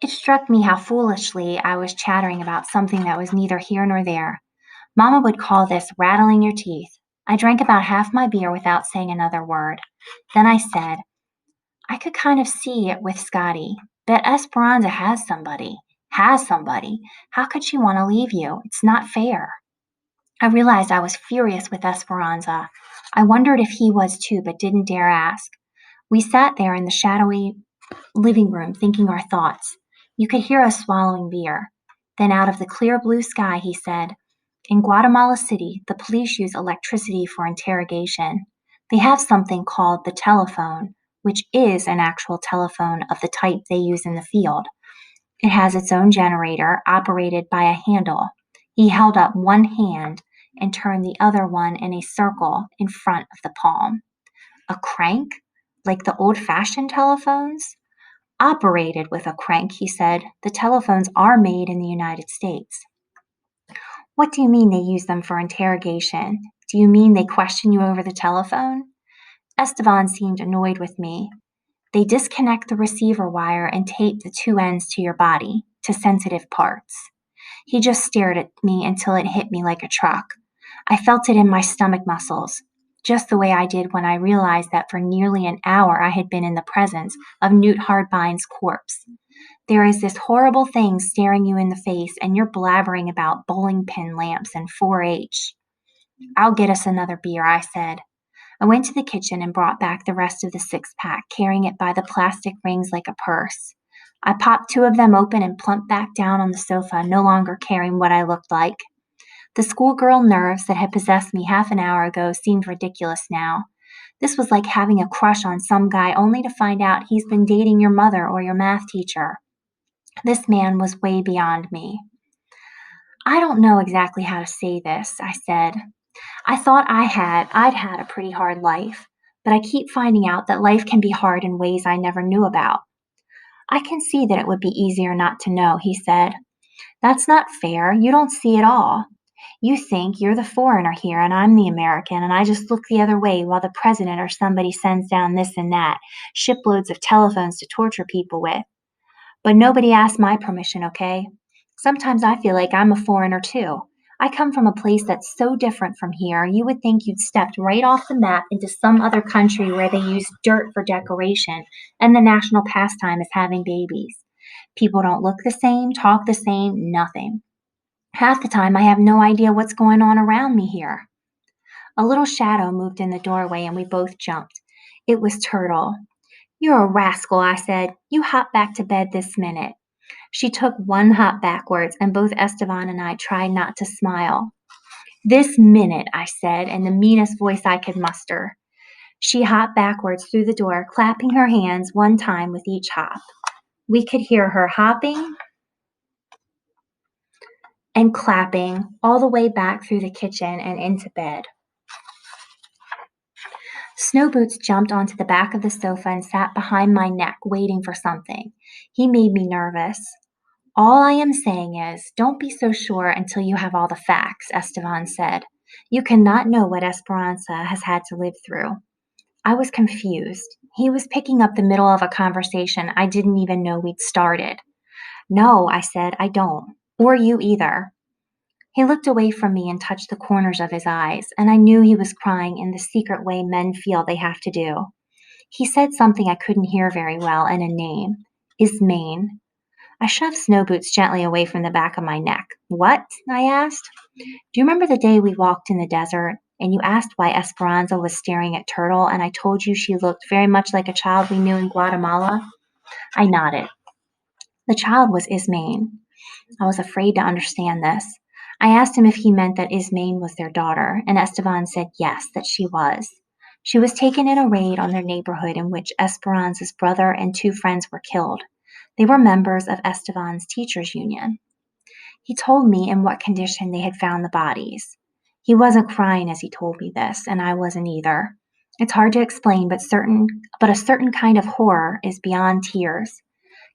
It struck me how foolishly I was chattering about something that was neither here nor there. Mama would call this rattling your teeth. I drank about half my beer without saying another word. Then I said, I could kind of see it with Scotty. Bet Esperanza has somebody. Has somebody. How could she want to leave you? It's not fair. I realized I was furious with Esperanza. I wondered if he was too, but didn't dare ask. We sat there in the shadowy living room thinking our thoughts. You could hear us swallowing beer. Then out of the clear blue sky, he said, in Guatemala City, the police use electricity for interrogation. They have something called the telephone, which is an actual telephone of the type they use in the field. It has its own generator operated by a handle. He held up one hand and turned the other one in a circle in front of the palm. A crank? Like the old-fashioned telephones? Operated with a crank, he said. The telephones are made in the United States. What do you mean they use them for interrogation? Do you mean they question you over the telephone? Esteban seemed annoyed with me. They disconnect the receiver wire and tape the two ends to your body, to sensitive parts. He just stared at me until it hit me like a truck. I felt it in my stomach muscles, just the way I did when I realized that for nearly an hour I had been in the presence of Newt Hardbine's corpse. There is this horrible thing staring you in the face, and you're blabbering about bowling pin lamps and 4-H. I'll get us another beer, I said. I went to the kitchen and brought back the rest of the six-pack, carrying it by the plastic rings like a purse. I popped two of them open and plumped back down on the sofa, no longer caring what I looked like. The schoolgirl nerves that had possessed me half an hour ago seemed ridiculous now. This was like having a crush on some guy only to find out he's been dating your mother or your math teacher. This man was way beyond me. I don't know exactly how to say this, I said. I thought I'd had a pretty hard life, but I keep finding out that life can be hard in ways I never knew about. I can see that it would be easier not to know, he said. That's not fair. You don't see it all. You think you're the foreigner here and I'm the American, and I just look the other way while the president or somebody sends down this and that, shiploads of telephones to torture people with. But nobody asked my permission, okay? Sometimes I feel like I'm a foreigner too. I come from a place that's so different from here, you would think you'd stepped right off the map into some other country where they use dirt for decoration and the national pastime is having babies. People don't look the same, talk the same, nothing. Half the time I have no idea what's going on around me here. A little shadow moved in the doorway and we both jumped. It was Turtle. You're a rascal, I said. You hop back to bed this minute. She took one hop backwards, and both Esteban and I tried not to smile. This minute, I said, in the meanest voice I could muster. She hopped backwards through the door, clapping her hands one time with each hop. We could hear her hopping and clapping all the way back through the kitchen and into bed. Snowboots jumped onto the back of the sofa and sat behind my neck, waiting for something. He made me nervous. All I am saying is, don't be so sure until you have all the facts, Esteban said. You cannot know what Esperanza has had to live through. I was confused. He was picking up the middle of a conversation I didn't even know we'd started. No, I said, I don't. Or you either. He looked away from me and touched the corners of his eyes, and I knew he was crying in the secret way men feel they have to do. He said something I couldn't hear very well and a name. Ismain. I shoved Snowboots gently away from the back of my neck. What? I asked. Do you remember the day we walked in the desert, and you asked why Esperanza was staring at Turtle, and I told you she looked very much like a child we knew in Guatemala? I nodded. The child was Ismain. I was afraid to understand this. I asked him if he meant that Ismain was their daughter, and Esteban said yes, that she was. She was taken in a raid on their neighborhood in which Esperanza's brother and two friends were killed. They were members of Esteban's teachers' union. He told me in what condition they had found the bodies. He wasn't crying as he told me this, and I wasn't either. It's hard to explain, but a certain kind of horror is beyond tears.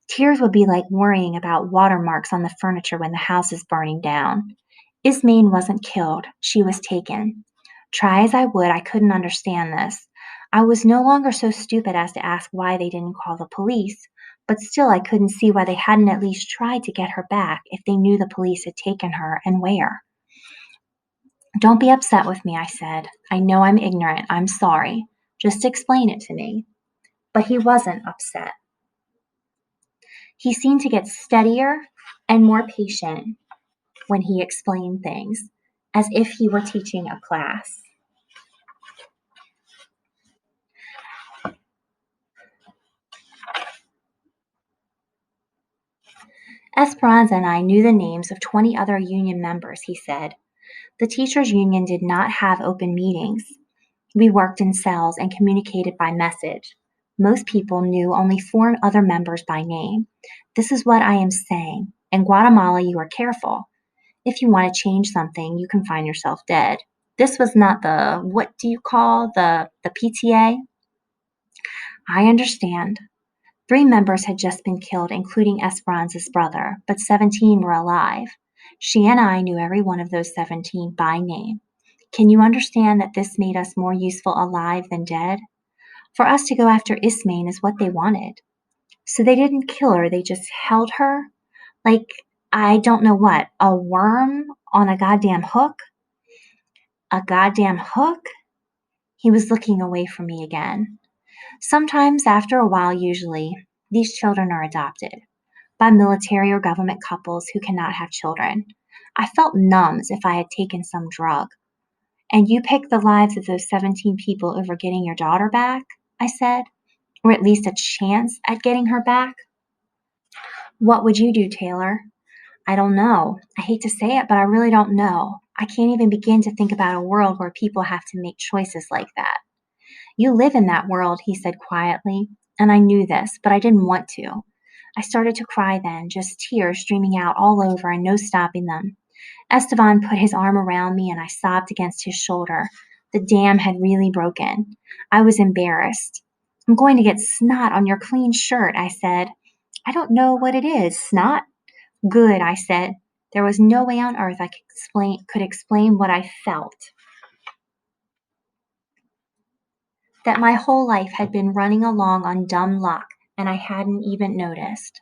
Tears would be like worrying about watermarks on the furniture when the house is burning down. Ismain wasn't killed. She was taken. Try as I would, I couldn't understand this. I was no longer so stupid as to ask why they didn't call the police, but still I couldn't see why they hadn't at least tried to get her back if they knew the police had taken her and where. Don't be upset with me, I said. I know I'm ignorant. I'm sorry. Just explain it to me. But he wasn't upset. He seemed to get steadier and more patient when he explained things, as if he were teaching a class. Esperanza and I knew the names of 20 other union members, he said. The teachers' union did not have open meetings. We worked in cells and communicated by message. Most people knew only 4 other members by name. This is what I am saying. In Guatemala, you are careful. If you want to change something, you can find yourself dead. This was not the, what do you call, the PTA? I understand. 3 members had just been killed, including Esperanza's brother, but 17 were alive. She and I knew every one of those 17 by name. Can you understand that this made us more useful alive than dead? For us to go after Ismain is what they wanted. So they didn't kill her, they just held her like, I don't know what, a worm on a goddamn hook? A goddamn hook? He was looking away from me again. Sometimes, after a while, usually, these children are adopted by military or government couples who cannot have children. I felt numb as if I had taken some drug. And you picked the lives of those 17 people over getting your daughter back? I said. Or at least a chance at getting her back? What would you do, Taylor? I don't know. I hate to say it, but I really don't know. I can't even begin to think about a world where people have to make choices like that. You live in that world, he said quietly, and I knew this, but I didn't want to. I started to cry then, just tears streaming out all over and no stopping them. Esteban put his arm around me and I sobbed against his shoulder. The dam had really broken. I was embarrassed. I'm going to get snot on your clean shirt, I said. I don't know what it is, snot? Good, I said. There was no way on earth I could explain what I felt. That my whole life had been running along on dumb luck, and I hadn't even noticed.